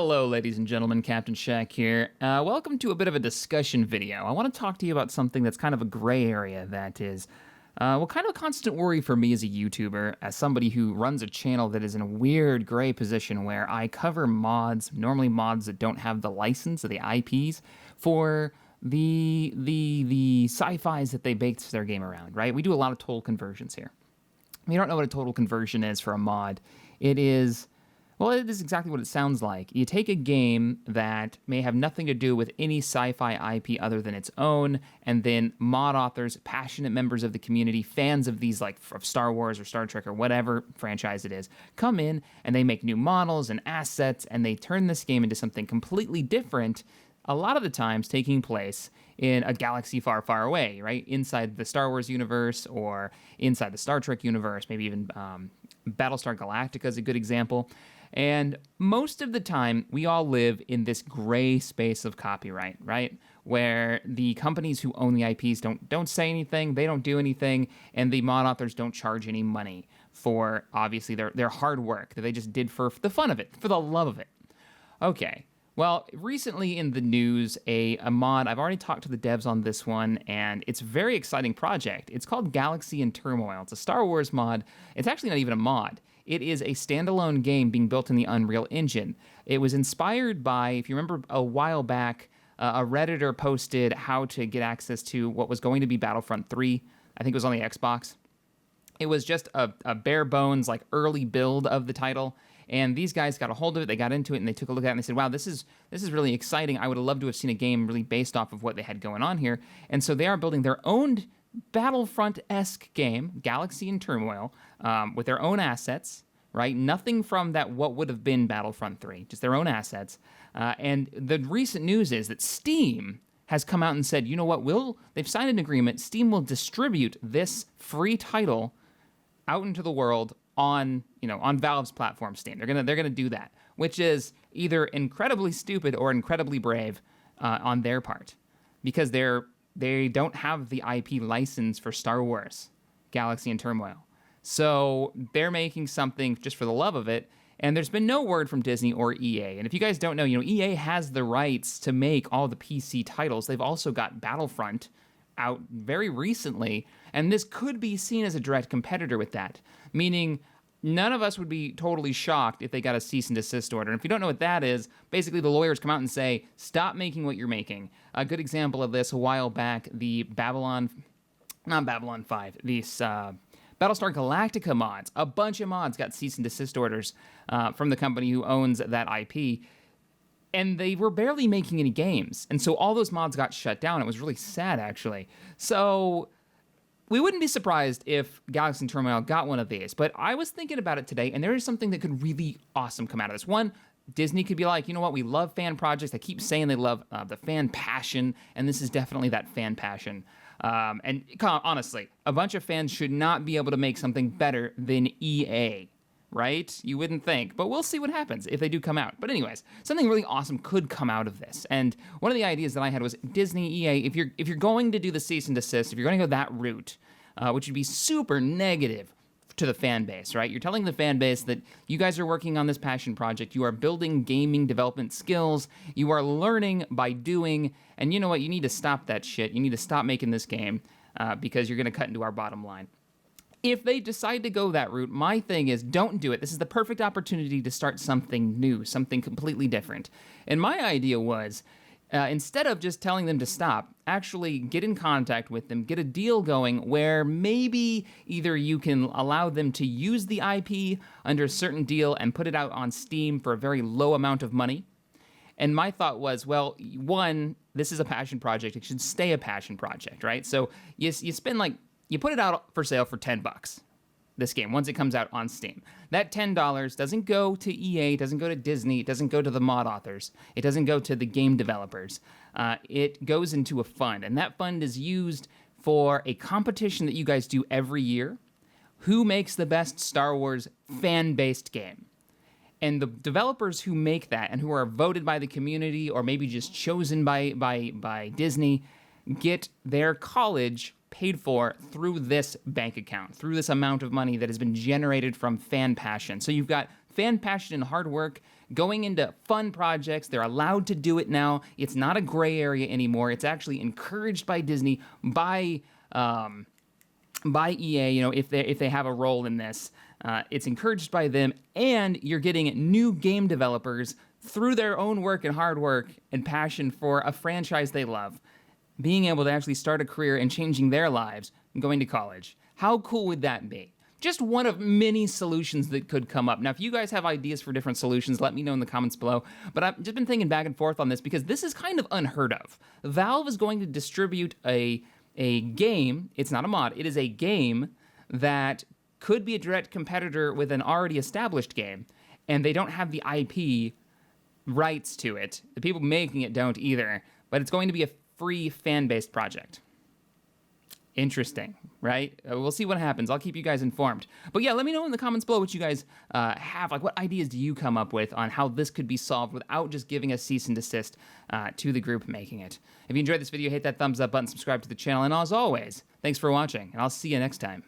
Hello, ladies and gentlemen, Captain Shaq here. Welcome to a bit of a discussion video. I want to talk to you about something that's kind of a gray area that is, kind of a constant worry for me as a YouTuber, as somebody who runs a channel that is in a weird gray position where I cover mods, normally mods that don't have the license or the IPs, for the sci-fis that they base their game around, right? We do a lot of total conversions here. If you don't know what a total conversion is for a mod, it is exactly what it sounds like. You take a game that may have nothing to do with any sci-fi IP other than its own, and then mod authors, passionate members of the community, fans of these, like of Star Wars or Star Trek or whatever franchise it is, come in and they make new models and assets, and they turn this game into something completely different, a lot of the times taking place in a galaxy far, far away, right? Inside the Star Wars universe or inside the Star Trek universe, maybe even Battlestar Galactica is a good example. And most of the time, we all live in this gray space of copyright, right? Where the companies who own the IPs don't say anything, they don't do anything, and the mod authors don't charge any money for, obviously, their hard work that they just did for the fun of it, for the love of it. Okay. Well, recently in the news, a mod, I've already talked to the devs on this one, and it's a very exciting project. It's called Galaxy In Turmoil. It's a Star Wars mod. It's actually not even a mod. It is a standalone game being built in the Unreal Engine. It was inspired by, if you remember a while back, a Redditor posted how to get access to what was going to be Battlefront 3. I think it was on the Xbox. It was just a bare bones, like early build of the title. And these guys got a hold of it, they got into it, and they took a look at it, and they said, wow, this is really exciting. I would have loved to have seen a game really based off of what they had going on here. And so they are building their own Battlefront-esque game, Galaxy in Turmoil, with their own assets, right? Nothing from that what would have been Battlefront 3, just their own assets. And the recent news is that Steam has come out and said, you know what, they've signed an agreement, Steam will distribute this free title out into the world on Valve's platform, Steam. They're gonna do that, which is either incredibly stupid or incredibly brave on their part, because they don't have the IP license for Star Wars, Galaxy in Turmoil. So they're making something just for the love of it, and there's been no word from Disney or EA. And if you guys don't know, EA has the rights to make all the PC titles. They've also got Battlefront out very recently, and this could be seen as a direct competitor with that, meaning none of us would be totally shocked if they got a cease and desist order. And if you don't know what that is, basically the lawyers come out and say, stop making what you're making. A good example of this, a while back, the Battlestar Galactica mods, a bunch of mods got cease and desist orders from the company who owns that IP, and they were barely making any games. And so all those mods got shut down. It was really sad, actually. So we wouldn't be surprised if Galaxy in Turmoil got one of these. But I was thinking about it today, and there is something that could really awesome come out of this. One, Disney could be like, you know what, we love fan projects. They keep saying they love the fan passion, and this is definitely that fan passion. And honestly, a bunch of fans should not be able to make something better than EA. Right? You wouldn't think, but we'll see what happens if they do come out. But anyways, something really awesome could come out of this. And one of the ideas that I had was Disney, EA, if you're going to do the cease and desist, if you're going to go that route, which would be super negative to the fan base, right? You're telling the fan base that you guys are working on this passion project, you are building gaming development skills, you are learning by doing, and you know what? You need to stop that shit. You need to stop making this game because you're going to cut into our bottom line. If they decide to go that route, my thing is, don't do it. This is the perfect opportunity to start something new, something completely different. And my idea was, instead of just telling them to stop, actually get in contact with them, get a deal going where maybe either you can allow them to use the IP under a certain deal and put it out on Steam for a very low amount of money. And my thought was, well, one, this is a passion project. It should stay a passion project, right? So you spend you put it out for sale for $10, this game, once it comes out on Steam. That $10 doesn't go to EA, doesn't go to Disney, it doesn't go to the mod authors, it doesn't go to the game developers. It goes into a fund, and that fund is used for a competition that you guys do every year. Who makes the best Star Wars fan-based game? And the developers who make that, and who are voted by the community, or maybe just chosen by Disney, get their college paid for through this bank account, through this amount of money that has been generated from fan passion. So you've got fan passion and hard work going into fun projects. They're allowed to do it now. It's not a gray area anymore. It's actually encouraged by Disney, by EA. You know, if they have a role in this, it's encouraged by them, and you're getting new game developers through their own work and hard work and passion for a franchise they love, being able to actually start a career and changing their lives and going to college. How cool would that be? Just one of many solutions that could come up. Now, if you guys have ideas for different solutions, let me know in the comments below. But I've just been thinking back and forth on this because this is kind of unheard of. Valve is going to distribute a game. It's not a mod. It is a game that could be a direct competitor with an already established game, and they don't have the IP rights to it. The people making it don't either, but it's going to be a free fan-based project. Interesting, right? We'll see what happens. I'll keep you guys informed. But yeah, let me know in the comments below what you guys have. Like, what ideas do you come up with on how this could be solved without just giving a cease and desist to the group making it? If you enjoyed this video, hit that thumbs up button, subscribe to the channel, and as always, thanks for watching, and I'll see you next time.